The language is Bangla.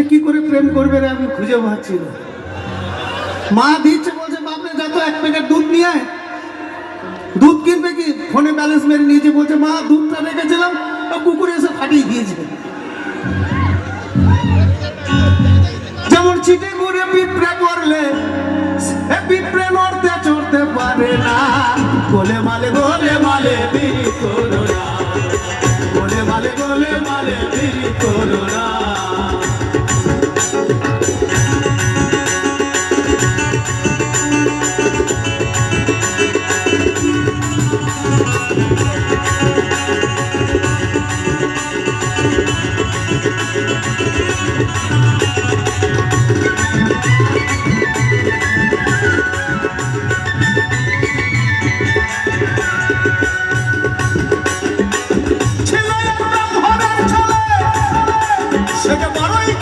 কি করে প্রেম করবে রে আমি খুঁজে পাচ্ছি না। মা দিচ্ছে বলছে বাপরে যা তো 1 প্যাকেট দুধ নিয়ে আয়। দুধ কিনবে কি ফোনে ব্যালেন্স মেরে নিয়েছে, বলছে মা দুধটা রেখেছিলাম কুকুর এসে ফাটিয়ে দিয়েছে। যেমন চিটে ঘুরে পিঁপড়ে করলে পিঁপড়ে নড়তে চড়তে পারে না। গোলে মালে বিড়ি করো না, গোলে মালে বিড়ি করো না। সেটা বড়ই